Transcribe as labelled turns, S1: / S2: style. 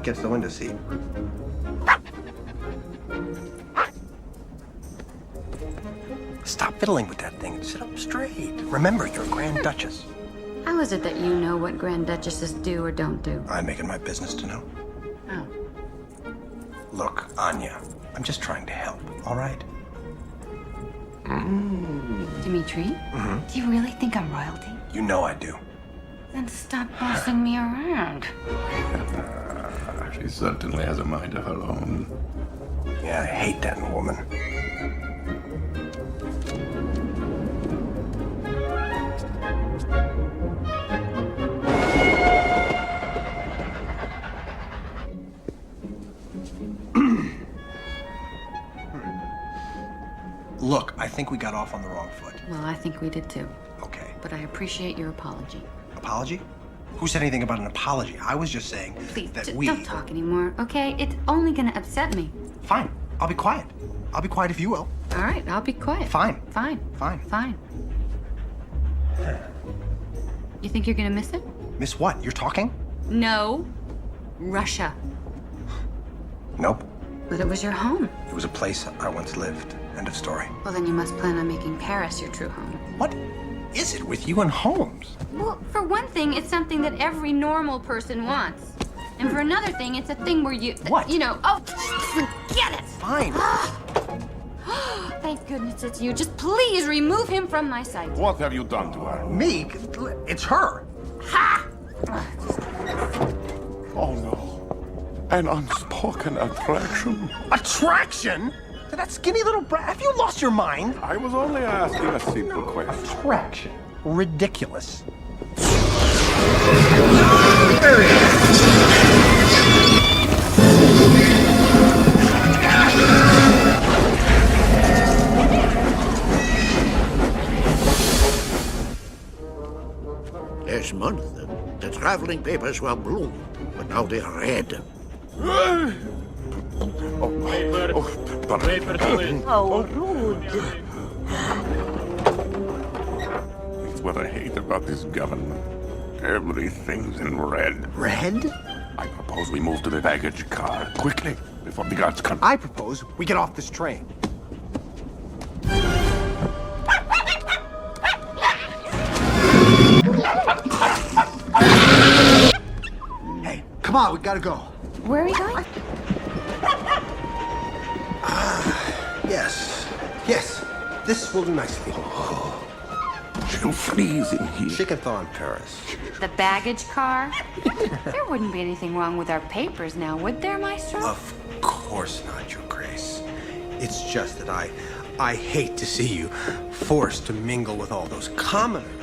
S1: gets the window seat. Stop fiddling with that thing. Sit up straight. Remember, you're a Grand Duchess.
S2: How is it that you know what Grand Duchesses do or don't do?
S1: I make it my business to know.
S2: Oh.
S1: Look, Anya, I'm just trying to help, all right?
S2: Dimitri? Do you really think I'm royalty?
S1: You know I do.
S2: Then stop bossing me around.
S3: She certainly has a mind of her own.
S1: Yeah, I hate that woman. Look, I think we got off on the wrong foot.
S2: Well, I think we did too.
S1: Okay.
S2: But I appreciate your apology.
S1: Apology? Who said anything about an apology? I was just saying
S2: Please,
S1: that
S2: don't talk anymore, okay? It's only gonna upset me.
S1: Fine. I'll be quiet. I'll be quiet if you will.
S2: All right, I'll be quiet.
S1: Fine.
S2: Fine.
S1: Fine.
S2: Fine. You think you're gonna miss it?
S1: Miss what? You're talking?
S2: No. Russia.
S1: Nope.
S2: But it was your home.
S1: It was a place I once lived. End of story.
S2: Well, then you must plan on making Paris your true home.
S1: What is it with you and Holmes?
S2: Well, for one thing, it's something that every normal person wants. And for another thing, it's a thing where you...
S1: What?
S2: You know, oh, forget it!
S1: Fine.
S2: Thank goodness it's you. Just please remove him from my sight.
S3: What have you done to her?
S1: Me? It's her.
S2: Ha!
S3: Oh no. An unspoken attraction?
S1: Attraction? To that skinny little brat? Have you lost your mind?
S3: I was only asking a simple question.
S1: Attraction? Ridiculous.
S4: Last month, the traveling papers were blue, but now they're red.
S5: Oh, rude.
S3: It's what I hate about this government. Everything's in red.
S1: Red?
S3: I propose we move to the baggage car quickly before the guards come.
S1: I propose we get off this train. Hey, come on, we gotta go.
S2: Where are we going?
S1: Yes. Yes. This will do nicely.
S3: She'll freeze in here.
S1: Chicken thaw in Paris.
S2: The baggage car? There wouldn't be anything wrong with our papers now, would there, Maestro?
S1: Of course not, Your Grace. It's just that I hate to see you forced to mingle with all those commoners.